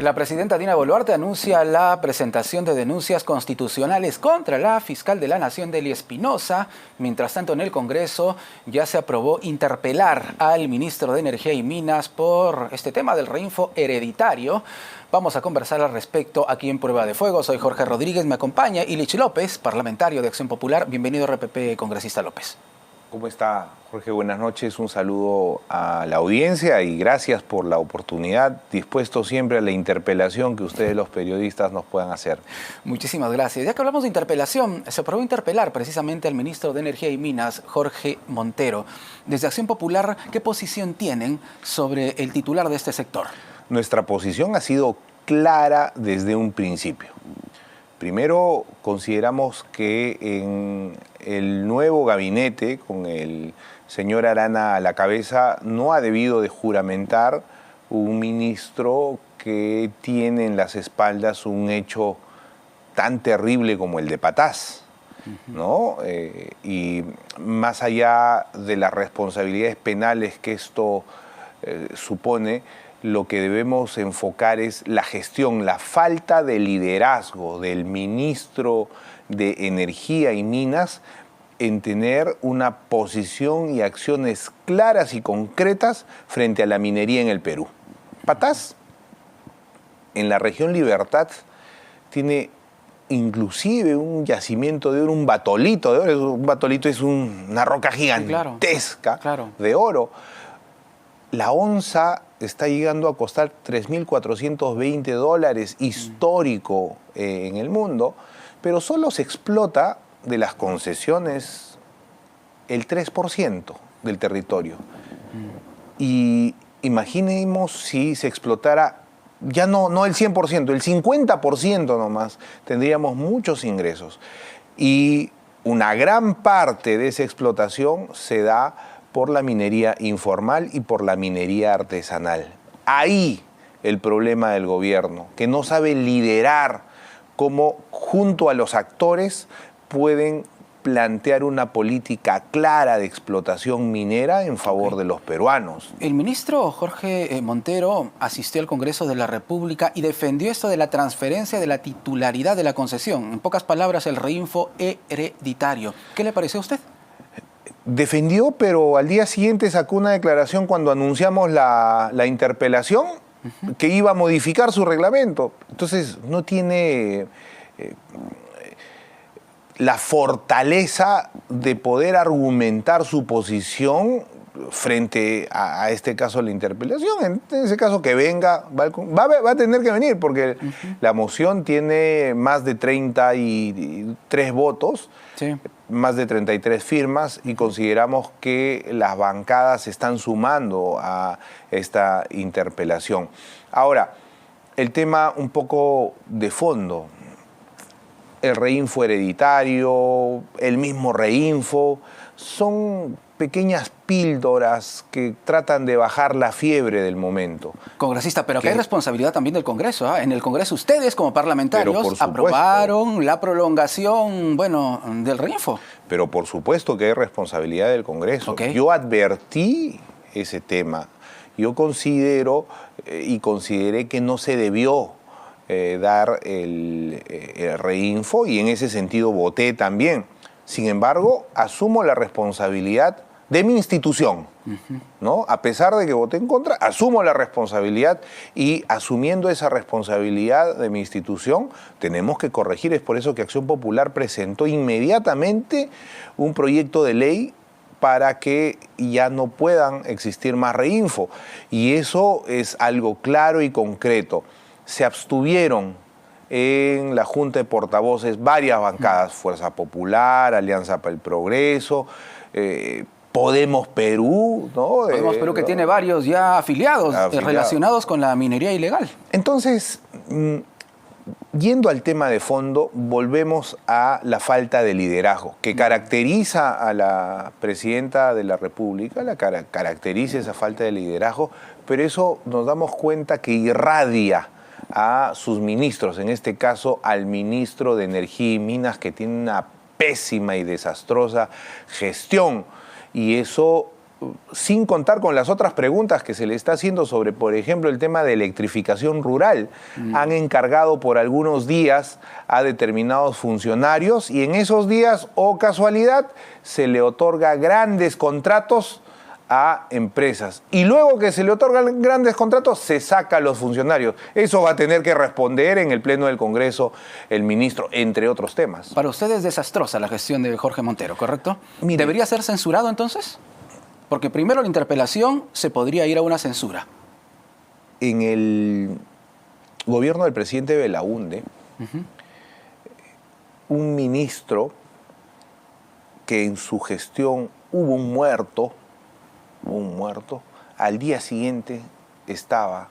La presidenta Dina Boluarte anuncia la presentación de denuncias constitucionales contra la fiscal de la Nación, Delia Espinosa. Mientras tanto, en el Congreso ya se aprobó interpelar al ministro de Energía y Minas por este tema del reinfo hereditario. Vamos a conversar al respecto aquí en Prueba de Fuego. Soy Jorge Rodríguez, me acompaña Ilich López, parlamentario de Acción Popular. Bienvenido, RPP, congresista López. ¿Cómo está, Jorge? Buenas noches. Un saludo a la audiencia y gracias por la oportunidad. Dispuesto siempre a la interpelación que ustedes, los periodistas, nos puedan hacer. Muchísimas gracias. Ya que hablamos de interpelación, se aprobó interpelar precisamente al ministro de Energía y Minas, Jorge Montero. Desde Acción Popular, ¿qué posición tienen sobre el titular de este sector? Nuestra posición ha sido clara desde un principio. Primero, consideramos que en el nuevo gabinete, con el señor Arana a la cabeza, no ha debido de juramentar un ministro que tiene en las espaldas un hecho tan terrible como el de Patás, ¿no? Y más allá de las responsabilidades penales que esto supone, lo que debemos enfocar es la gestión, la falta de liderazgo del ministro de Energía y Minas en tener una posición y acciones claras y concretas frente a la minería en el Perú. Patás, en la región Libertad, tiene inclusive un yacimiento de oro, un batolito de oro. Un batolito es una roca gigantesca de oro. La onza está llegando a costar $3.420, histórico en el mundo, pero solo se explota de las concesiones el 3% del territorio. Y imaginemos si se explotara ya no el 100%, el 50% nomás, tendríamos muchos ingresos. Y una gran parte de esa explotación se da por la minería informal y por la minería artesanal. Ahí el problema del gobierno, que no sabe liderar cómo junto a los actores pueden plantear una política clara de explotación minera en favor de los peruanos. El ministro Jorge Montero asistió al Congreso de la República y defendió esto de la transferencia de la titularidad de la concesión. En pocas palabras, el reinfo hereditario. ¿Qué le pareció a usted? Defendió, pero al día siguiente sacó una declaración cuando anunciamos la interpelación que iba a modificar su reglamento. Entonces no tiene la fortaleza de poder argumentar su posición frente a este caso de la interpelación. En ese caso que venga, va a tener que venir porque la moción tiene más de 33 votos. Sí. Más de 33 firmas y consideramos que las bancadas se están sumando a esta interpelación. Ahora, el tema un poco de fondo, el reinfo hereditario, el mismo reinfo, son pequeñas píldoras que tratan de bajar la fiebre del momento. Congresista, pero que hay responsabilidad también del Congreso, ¿eh? En el Congreso ustedes como parlamentarios aprobaron la prolongación, del reinfo. Pero por supuesto que hay responsabilidad del Congreso. Okay. Yo advertí ese tema. Yo considero y consideré que no se debió dar el reinfo y en ese sentido voté también. Sin embargo, asumo la responsabilidad de mi institución, ¿no? A pesar de que voté en contra, asumo la responsabilidad y asumiendo esa responsabilidad de mi institución, tenemos que corregir. Es por eso que Acción Popular presentó inmediatamente un proyecto de ley para que ya no puedan existir más reinfo. Y eso es algo claro y concreto. Se abstuvieron en la Junta de Portavoces varias bancadas, Fuerza Popular, Alianza para el Progreso, Podemos Perú, ¿no? Podemos Perú que tiene varios ya afiliados relacionados con la minería ilegal. Entonces, yendo al tema de fondo, volvemos a la falta de liderazgo que caracteriza a la presidenta de la República, caracteriza esa falta de liderazgo, pero eso nos damos cuenta que irradia a sus ministros, en este caso al ministro de Energía y Minas, que tiene una pésima y desastrosa gestión. Y eso sin contar con las otras preguntas que se le está haciendo sobre, por ejemplo, el tema de electrificación rural. Han encargado por algunos días a determinados funcionarios y en esos días, oh casualidad, se le otorga grandes contratos a empresas. Y luego que se le otorgan grandes contratos, se saca a los funcionarios. Eso va a tener que responder en el Pleno del Congreso el ministro, entre otros temas. Para usted es desastrosa la gestión de Jorge Montero, ¿correcto? Mire, ¿debería ser censurado entonces? Porque primero la interpelación se podría ir a una censura. En el gobierno del presidente Belaúnde, un ministro que en su gestión hubo un muerto, al día siguiente estaba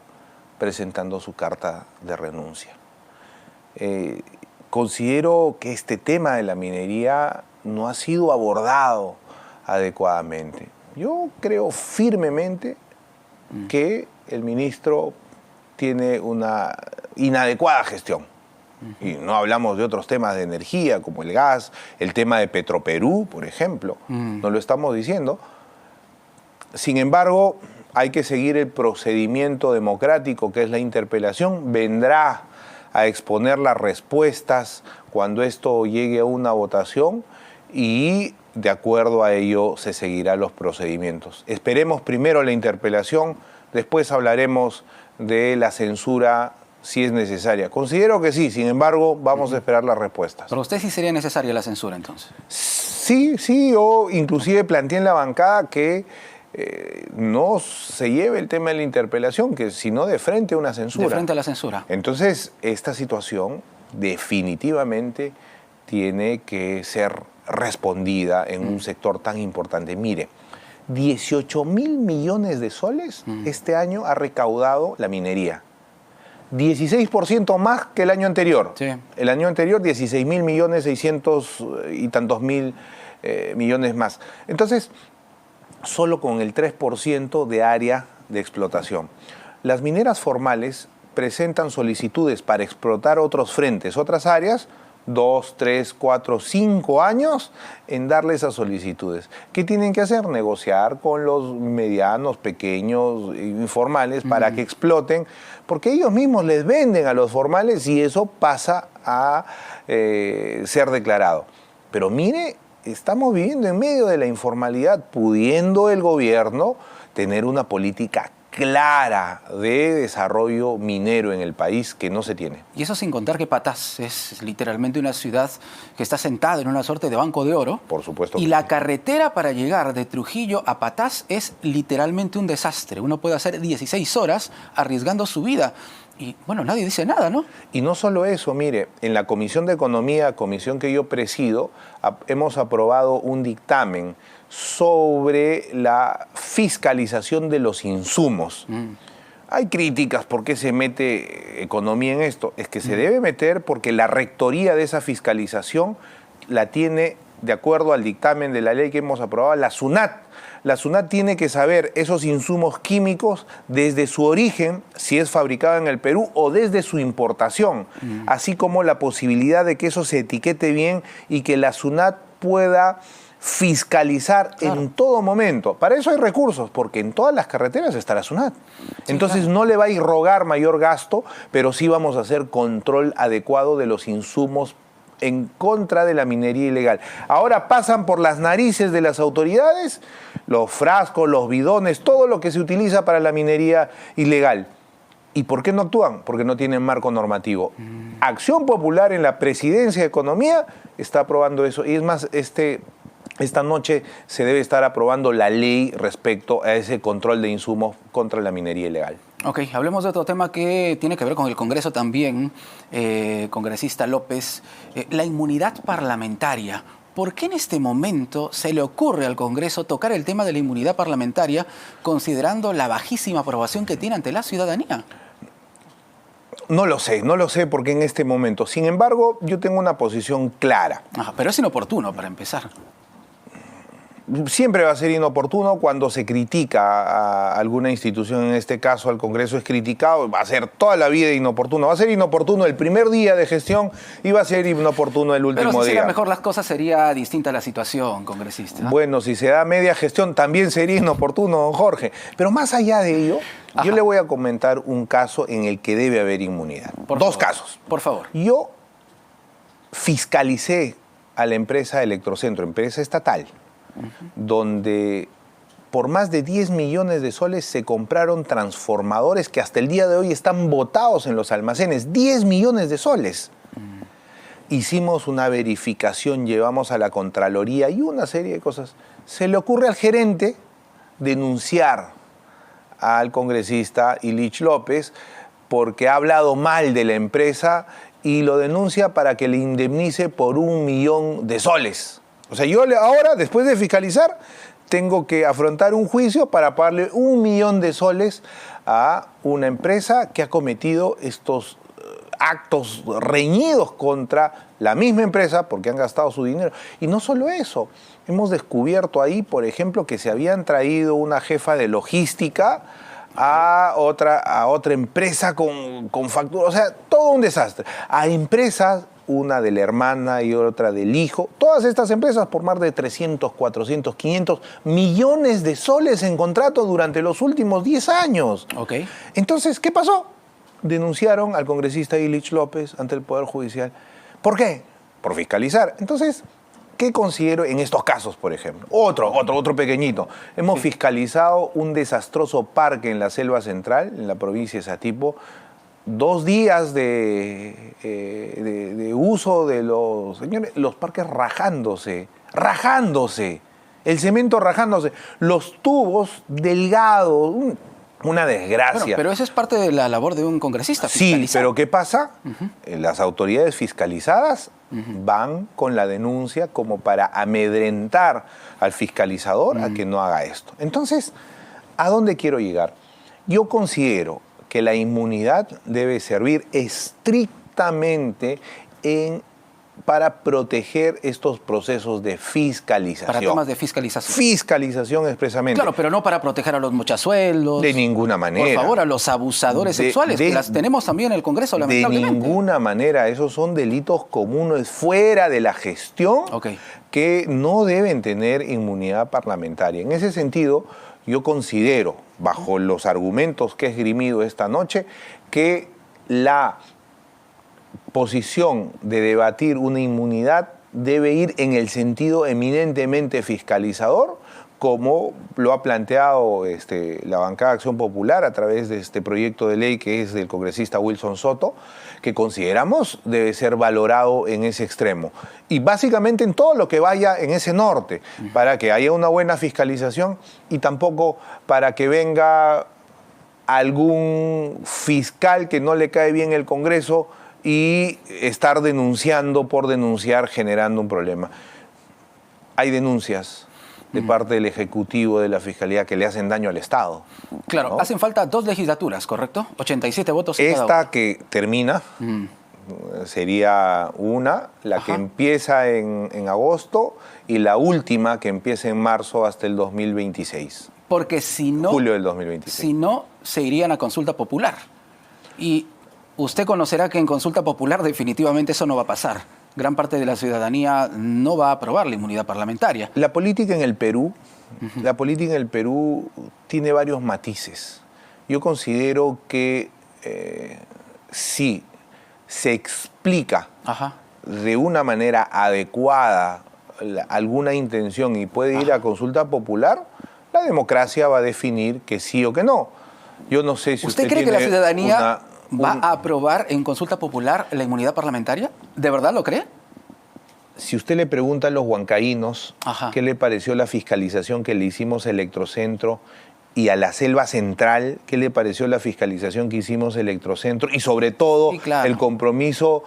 presentando su carta de renuncia. Considero que este tema de la minería no ha sido abordado adecuadamente. Yo creo firmemente que el ministro tiene una inadecuada gestión. Y no hablamos de otros temas de energía como el gas, el tema de Petroperú, por ejemplo. No lo estamos diciendo. Sin embargo, hay que seguir el procedimiento democrático que es la interpelación. Vendrá a exponer las respuestas cuando esto llegue a una votación y de acuerdo a ello se seguirán los procedimientos. Esperemos primero la interpelación, después hablaremos de la censura si es necesaria. Considero que sí, sin embargo, vamos a esperar las respuestas. ¿Para usted sí sería necesaria la censura entonces? Sí, yo inclusive planteé en la bancada que no se lleve el tema de la interpelación, que sino de frente a una censura. De frente a la censura. Entonces, esta situación definitivamente tiene que ser respondida en un sector tan importante. Mire, 18.000 millones de soles este año ha recaudado la minería. 16% más que el año anterior. Sí. El año anterior, 16.000 millones, 600 y tantos mil millones más. Entonces, solo con el 3% de área de explotación. Las mineras formales presentan solicitudes para explotar otros frentes, otras áreas, 2, 3, 4, 5 años en darle esas solicitudes. ¿Qué tienen que hacer? Negociar con los medianos, pequeños, informales para que exploten, porque ellos mismos les venden a los formales y eso pasa a ser declarado. Pero mire, estamos viviendo en medio de la informalidad, pudiendo el gobierno tener una política clara de desarrollo minero en el país que no se tiene. Y eso sin contar que Patás es literalmente una ciudad que está sentada en una suerte de banco de oro. Por supuesto. Y la carretera para llegar de Trujillo a Patás es literalmente un desastre. Uno puede hacer 16 horas arriesgando su vida. Y bueno, nadie dice nada, ¿no? Y no solo eso, mire, en la Comisión de Economía, comisión que yo presido, hemos aprobado un dictamen sobre la fiscalización de los insumos. Hay críticas por qué se mete economía en esto. Es que se debe meter porque la rectoría de esa fiscalización la tiene, de acuerdo al dictamen de la ley que hemos aprobado, la SUNAT. La SUNAT tiene que saber esos insumos químicos desde su origen, si es fabricado en el Perú, o desde su importación, así como la posibilidad de que eso se etiquete bien y que la SUNAT pueda fiscalizar en todo momento. Para eso hay recursos, porque en todas las carreteras está la SUNAT. Entonces no le va a irrogar mayor gasto, pero sí vamos a hacer control adecuado de los insumos en contra de la minería ilegal. Ahora pasan por las narices de las autoridades los frascos, los bidones, todo lo que se utiliza para la minería ilegal. ¿Y por qué no actúan? Porque no tienen marco normativo. Acción Popular en la Presidencia de Economía está aprobando eso. Y es más, esta noche se debe estar aprobando la ley respecto a ese control de insumos contra la minería ilegal. Ok, hablemos de otro tema que tiene que ver con el Congreso también, congresista López, la inmunidad parlamentaria. ¿Por qué en este momento se le ocurre al Congreso tocar el tema de la inmunidad parlamentaria considerando la bajísima aprobación que tiene ante la ciudadanía? No lo sé porque en este momento. Sin embargo, yo tengo una posición clara. Pero es inoportuno para empezar. siempre va a ser inoportuno cuando se critica a alguna institución, en este caso al Congreso es criticado, va a ser toda la vida inoportuno. Va a ser inoportuno el primer día de gestión y va a ser inoportuno el último Pero si día. a lo mejor las cosas sería distinta la situación, congresista. Bueno, si se da media gestión también sería inoportuno, don Jorge. Pero más allá de ello, yo le voy a comentar un caso en el que debe haber inmunidad. Dos casos. Por favor. Yo fiscalicé a la empresa Electrocentro, empresa estatal, donde por más de 10 millones de soles se compraron transformadores que hasta el día de hoy están botados en los almacenes. 10 millones de soles. Hicimos una verificación, llevamos a la Contraloría y una serie de cosas. Se le ocurre al gerente denunciar al congresista Illich López porque ha hablado mal de la empresa y lo denuncia para que le indemnice por 1 millón de soles. O sea, yo ahora, después de fiscalizar, tengo que afrontar un juicio para pagarle 1 millón de soles a una empresa que ha cometido estos actos reñidos contra la misma empresa porque han gastado su dinero. Y no solo eso, hemos descubierto ahí, por ejemplo, que se habían traído una jefa de logística a otra empresa con factura, o sea, todo un desastre. A empresas, una de la hermana y otra del hijo, todas estas empresas por más de 300, 400, 500 millones de soles en contrato durante los últimos 10 años. Okay. Entonces, ¿qué pasó? Denunciaron al congresista Illich López ante el Poder Judicial. ¿Por qué? Por fiscalizar. Entonces, ¿qué considero en estos casos, por ejemplo? Otro pequeñito. Hemos fiscalizado un desastroso parque en la Selva Central, en la provincia de Satipo. 2 días de uso de los señores, los parques rajándose, el cemento rajándose, los tubos delgados, una desgracia. Bueno, pero eso es parte de la labor de un congresista. Sí, pero ¿qué pasa? Las autoridades fiscalizadas van con la denuncia como para amedrentar al fiscalizador a que no haga esto. Entonces, ¿a dónde quiero llegar? Yo considero que la inmunidad debe servir estrictamente para proteger estos procesos de fiscalización. Para temas de fiscalización. Fiscalización expresamente. Claro, pero no para proteger a los mochasueldos. De ninguna manera. Por favor, a los abusadores sexuales, que las tenemos también en el Congreso, lamentablemente. De ninguna manera. Esos son delitos comunes fuera de la gestión que no deben tener inmunidad parlamentaria. En ese sentido, yo considero, bajo los argumentos que he esgrimido esta noche, que la posición de debatir una inmunidad debe ir en el sentido eminentemente fiscalizador, como lo ha planteado la bancada de Acción Popular a través de este proyecto de ley que es del congresista Wilson Soto, que consideramos debe ser valorado en ese extremo. Y básicamente en todo lo que vaya en ese norte, para que haya una buena fiscalización y tampoco para que venga algún fiscal que no le cae bien el Congreso y estar denunciando por denunciar, generando un problema. Hay denuncias de parte del Ejecutivo, de la Fiscalía, que le hacen daño al Estado. Claro, ¿no? Hacen falta 2 legislaturas, ¿correcto? 87 votos en cada Esta que termina sería una, la que empieza en agosto, y la última que empieza en marzo hasta el 2026. Porque si no... Julio del 2026. Si no, se irían a consulta popular. Y usted conocerá que en consulta popular definitivamente eso no va a pasar. Gran parte de la ciudadanía no va a aprobar la inmunidad parlamentaria. La política en el Perú, tiene varios matices. Yo considero que si se explica de una manera adecuada alguna intención y puede ir a consulta popular, la democracia va a definir que sí o que no. Yo no sé si ¿Usted cree que la ciudadanía va a aprobar en consulta popular la inmunidad parlamentaria? ¿De verdad lo cree? Si usted le pregunta a los huancaínos qué le pareció la fiscalización que le hicimos a Electrocentro y a la Selva Central, qué le pareció la fiscalización que hicimos a Electrocentro y sobre todo el compromiso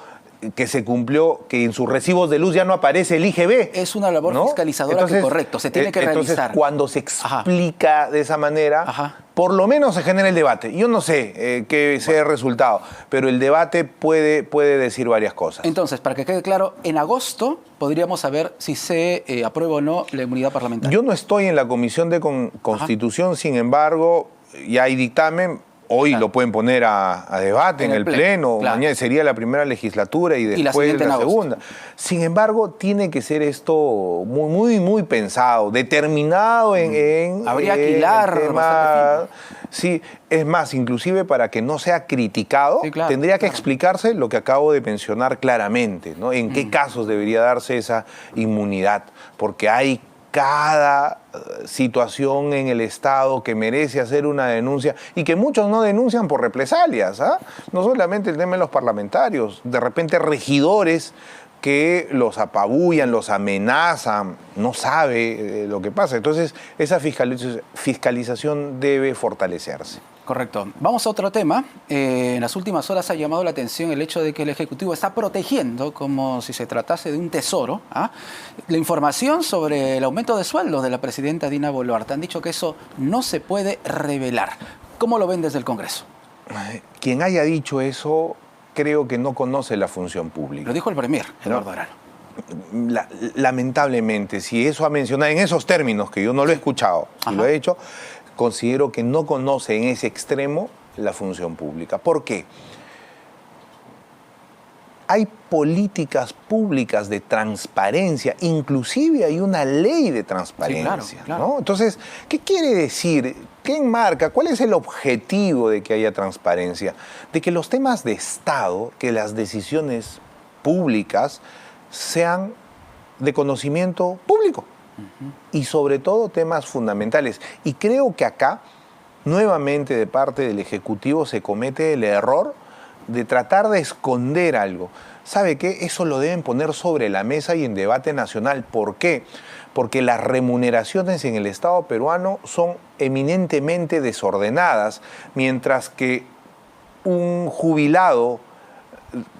que se cumplió, que en sus recibos de luz ya no aparece el IGB. Es una labor fiscalizadora entonces, que, correcto, se tiene que realizar. Entonces, cuando se explica de esa manera, por lo menos se genera el debate. Yo no sé qué sea el resultado, pero el debate puede decir varias cosas. Entonces, para que quede claro, en agosto podríamos saber si se aprueba o no la inmunidad parlamentaria. Yo no estoy en la Comisión de Constitución, sin embargo, ya hay dictamen. Hoy lo pueden poner a debate en el Pleno, mañana sería la primera legislatura y después la segunda. Sin embargo, tiene que ser esto muy pensado, determinado Habría que hilar. Sí, es más, inclusive para que no sea criticado, tendría que explicarse lo que acabo de mencionar claramente, ¿no? En qué casos debería darse esa inmunidad, porque hay cada situación en el Estado que merece hacer una denuncia y que muchos no denuncian por represalias, no solamente el tema de los parlamentarios, de repente regidores que los apabullan, los amenazan, no sabe lo que pasa. Entonces, esa fiscalización debe fortalecerse. Correcto. Vamos a otro tema. En las últimas horas ha llamado la atención el hecho de que el Ejecutivo está protegiendo, como si se tratase de un tesoro, la información sobre el aumento de sueldo de la presidenta Dina Boluarte. Han dicho que eso no se puede revelar. ¿Cómo lo ven desde el Congreso? Quien haya dicho eso, creo que no conoce la función pública. Lo dijo el Premier, Eduardo Arano. Lamentablemente, si eso ha mencionado en esos términos, que yo no lo he escuchado, y lo he hecho, considero que no conoce en ese extremo la función pública. ¿Por qué? Hay políticas públicas de transparencia, inclusive hay una ley de transparencia. Claro. ¿No? Entonces, ¿qué quiere decir? ¿Qué enmarca? ¿Cuál es el objetivo de que haya transparencia? De que los temas de Estado, que las decisiones públicas sean de conocimiento público. Y sobre todo temas fundamentales. Y creo que acá, nuevamente de parte del Ejecutivo, se comete el error de tratar de esconder algo. ¿Sabe qué? Eso lo deben poner sobre la mesa y en debate nacional. ¿Por qué? Porque las remuneraciones en el Estado peruano son eminentemente desordenadas, mientras que un jubilado,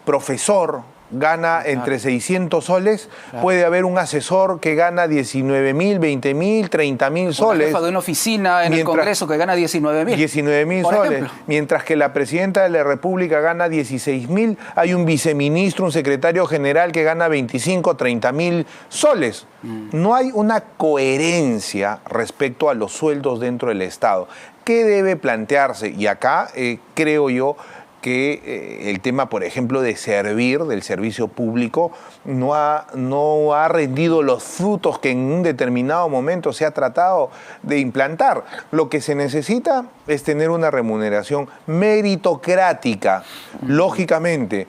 profesor, gana entre 600 soles, puede haber un asesor que gana 19.000, 20.000, 30.000 soles. Jefa de una oficina en el Congreso que gana 19.000. 19.000 soles. Ejemplo. Mientras que la presidenta de la República gana 16.000, hay un viceministro, un secretario general que gana 25, 30.000 soles. No hay una coherencia respecto a los sueldos dentro del Estado. ¿Qué debe plantearse? Y acá creo yo que el tema, por ejemplo, de del servicio público, no ha rendido los frutos que en un determinado momento se ha tratado de implantar. Lo que se necesita es tener una remuneración meritocrática. Lógicamente,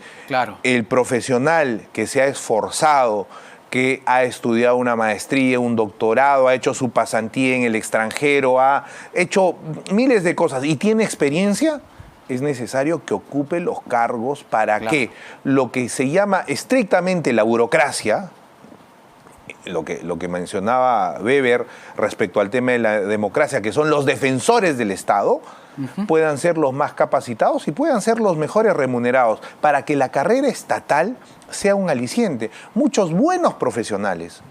el profesional que se ha esforzado, que ha estudiado una maestría, un doctorado, ha hecho su pasantía en el extranjero, ha hecho miles de cosas y tiene experiencia, es necesario que ocupe los cargos para que lo que se llama estrictamente la burocracia, lo que mencionaba Weber respecto al tema de la democracia, que son los defensores del Estado, puedan ser los más capacitados y puedan ser los mejores remunerados, para que la carrera estatal sea un aliciente. Muchos buenos profesionales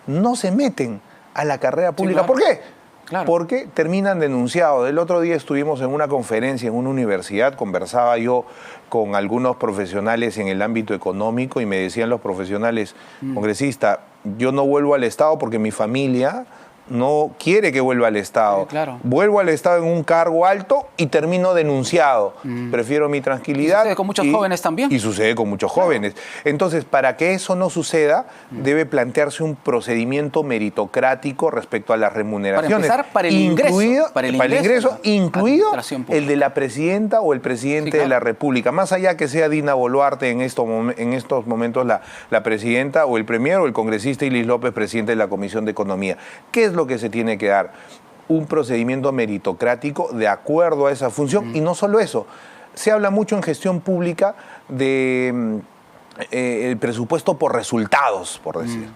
no se meten a la carrera pública. ¿Por qué? Porque terminan denunciados. El otro día estuvimos en una conferencia en una universidad, conversaba yo con algunos profesionales en el ámbito económico y me decían los profesionales, congresista, yo no vuelvo al Estado porque mi familia no quiere que vuelva al Estado. Vuelvo al Estado en un cargo alto y termino denunciado. Prefiero mi tranquilidad. ¿Sucede con muchos jóvenes también? Y sucede con muchos jóvenes. Entonces, para que eso no suceda, debe plantearse un procedimiento meritocrático respecto a las remuneraciones. Para empezar, para el ingreso, incluido el de la presidenta o el presidente de la República. Más allá que sea Dina Boluarte en estos momentos la presidenta, o el premier o el congresista Ilis López, presidente de la Comisión de Economía. ¿Qué es lo que se tiene que dar? Un procedimiento meritocrático de acuerdo a esa función. Y no solo eso, se habla mucho en gestión pública de el presupuesto por resultados, por decir.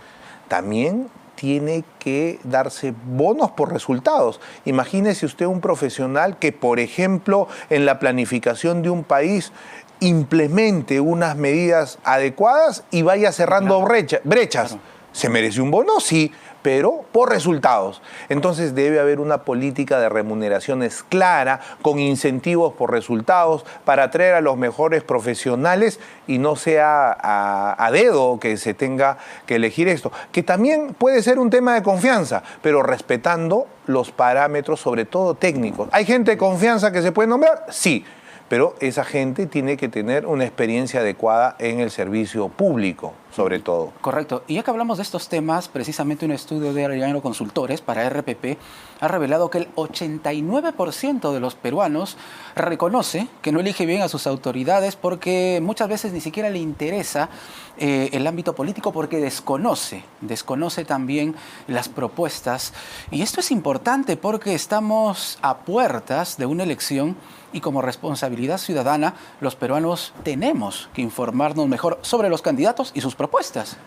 También tiene que darse bonos por resultados. Imagínese usted un profesional que, por ejemplo, en la planificación de un país implemente unas medidas adecuadas y vaya cerrando brechas. Claro. ¿Se merece un bono? Sí, pero por resultados. Entonces debe haber una política de remuneraciones clara, con incentivos por resultados, para atraer a los mejores profesionales y no sea a dedo que se tenga que elegir esto. Que también puede ser un tema de confianza, pero respetando los parámetros, sobre todo técnicos. ¿Hay gente de confianza que se puede nombrar? Sí. Pero esa gente tiene que tener una experiencia adecuada en el servicio público, sobre todo. Correcto. Y ya que hablamos de estos temas, precisamente un estudio de Arellano Consultores para RPP ha revelado que el 89% de los peruanos reconoce que no elige bien a sus autoridades porque muchas veces ni siquiera le interesa el ámbito político porque desconoce también las propuestas. Y esto es importante porque estamos a puertas de una elección y como responsabilidad ciudadana, los peruanos tenemos que informarnos mejor sobre los candidatos y sus propuestas.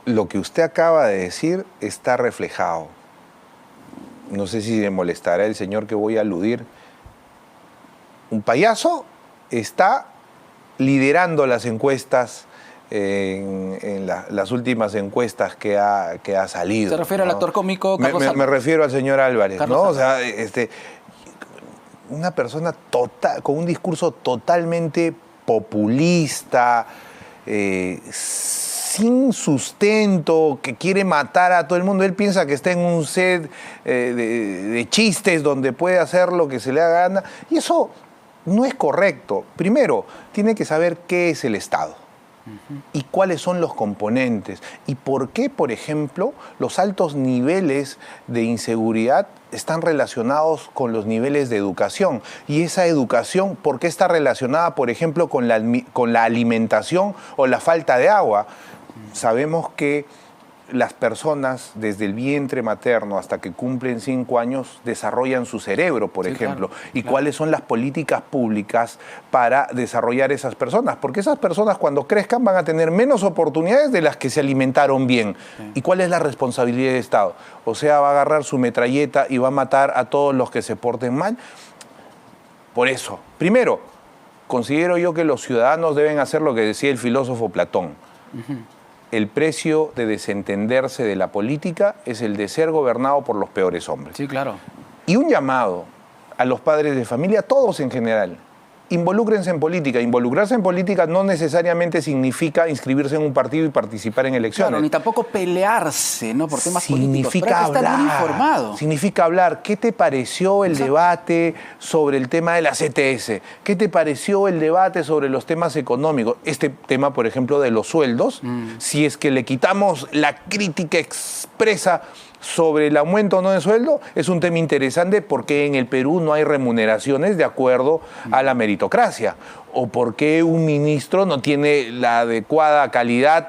Lo que usted acaba de decir está reflejado. No sé si le molestará el señor que voy a aludir. Un payaso está liderando las encuestas, las últimas encuestas que ha salido. ¿Se refiere al actor cómico Carlos Álvarez? Me refiero al señor Álvarez, Carlos ¿no? Álvarez. O sea, una persona con un discurso totalmente populista, sin sustento, que quiere matar a todo el mundo. Él piensa que está en un set de chistes donde puede hacer lo que se le haga gana. Y eso no es correcto. Primero, tiene que saber qué es el Estado. Y cuáles son los componentes y por qué, por ejemplo, los altos niveles de inseguridad están relacionados con los niveles de educación. Y esa educación, ¿por qué está relacionada, por ejemplo, con la alimentación o la falta de agua? Sabemos que las personas desde el vientre materno hasta que cumplen 5 años desarrollan su cerebro, por ejemplo. Claro, y cuáles son las políticas públicas para desarrollar esas personas. Porque esas personas cuando crezcan van a tener menos oportunidades de las que se alimentaron bien. Sí. ¿Y cuál es la responsabilidad del Estado? O sea, va a agarrar su metralleta y va a matar a todos los que se porten mal. Por eso, primero, considero yo que los ciudadanos deben hacer lo que decía el filósofo Platón. El precio de desentenderse de la política es el de ser gobernado por los peores hombres. Sí, claro. Y un llamado a los padres de familia, todos en general, involúcrense en política. Involucrarse en política no necesariamente significa inscribirse en un partido y participar en elecciones. Claro, ni tampoco pelearse, ¿no? Por temas políticos. Pero hay que estar bien informado. Significa hablar. ¿Qué te pareció el debate sobre el tema de la CTS? ¿Qué te pareció el debate sobre los temas económicos? Este tema, por ejemplo, de los sueldos, si es que le quitamos la crítica expresa sobre el aumento o no de sueldo, es un tema interesante porque en el Perú no hay remuneraciones de acuerdo a la meritocracia, o porque un ministro no tiene la adecuada calidad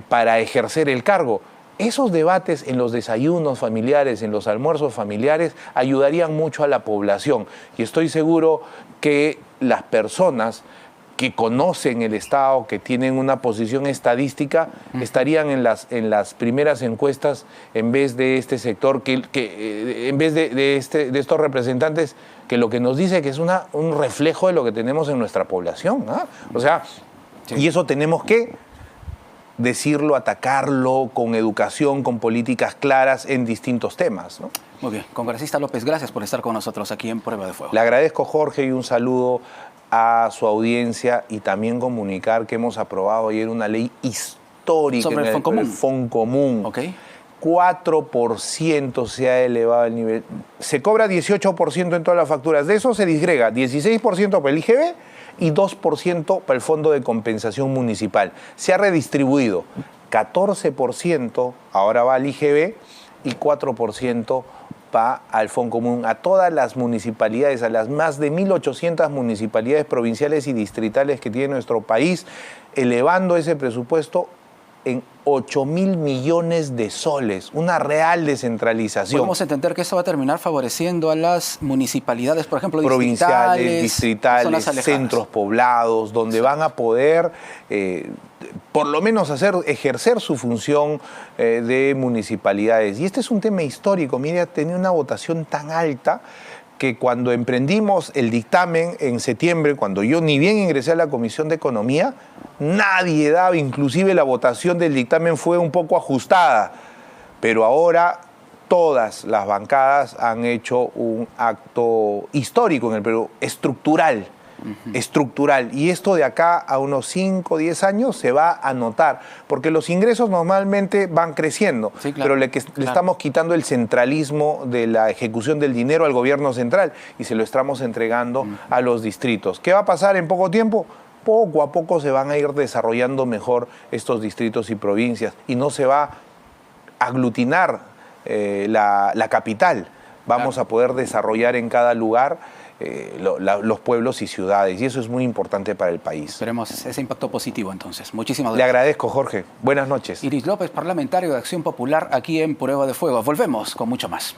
para ejercer el cargo. Esos debates en los desayunos familiares, en los almuerzos familiares, ayudarían mucho a la población. Y estoy seguro que las personas que conocen el Estado, que tienen una posición estadística, estarían en las primeras encuestas en vez de este sector, en vez de estos representantes, que lo que nos dice que es un reflejo de lo que tenemos en nuestra población, ¿no? O sea, sí. Y eso tenemos que decirlo, atacarlo con educación, con políticas claras en distintos temas, ¿no? Muy bien. Congresista López, gracias por estar con nosotros aquí en Prueba de Fuego. Le agradezco, Jorge, y un saludo a su audiencia, y también comunicar que hemos aprobado ayer una ley histórica sobre el Foncomún. Okay. 4% se ha elevado el nivel. Se cobra 18% en todas las facturas. De eso se disgrega 16% para el IGB y 2% para el Fondo de Compensación Municipal. Se ha redistribuido 14%, ahora va al IGB, y 4% va al Foncomún, a todas las municipalidades, a las más de 1.800 municipalidades provinciales y distritales que tiene nuestro país, elevando ese presupuesto en 8.000 millones de soles, una real descentralización. Podemos entender que eso va a terminar favoreciendo a las municipalidades, por ejemplo, provinciales, distritales, centros poblados, donde van a poder por lo menos ejercer su función de municipalidades. Y este es un tema histórico. Mire, ha tenido una votación tan alta que cuando emprendimos el dictamen en septiembre, cuando yo ni bien ingresé a la Comisión de Economía, nadie daba, inclusive la votación del dictamen fue un poco ajustada. Pero ahora todas las bancadas han hecho un acto histórico en el Perú, estructural. Estructural. Y esto de acá a unos 5 o 10 años se va a notar, porque los ingresos normalmente van creciendo, sí, claro, pero le estamos quitando el centralismo de la ejecución del dinero al gobierno central y se lo estamos entregando a los distritos. ¿Qué va a pasar en poco tiempo? Poco a poco se van a ir desarrollando mejor estos distritos y provincias y no se va a aglutinar la capital. Vamos a poder desarrollar en cada lugar los pueblos y ciudades, y eso es muy importante para el país. Esperemos ese impacto positivo entonces. Muchísimas gracias. Le gracias. agradezco, Jorge. Buenas noches. Iris López, parlamentario de Acción Popular, aquí en Prueba de Fuego. Volvemos con mucho más.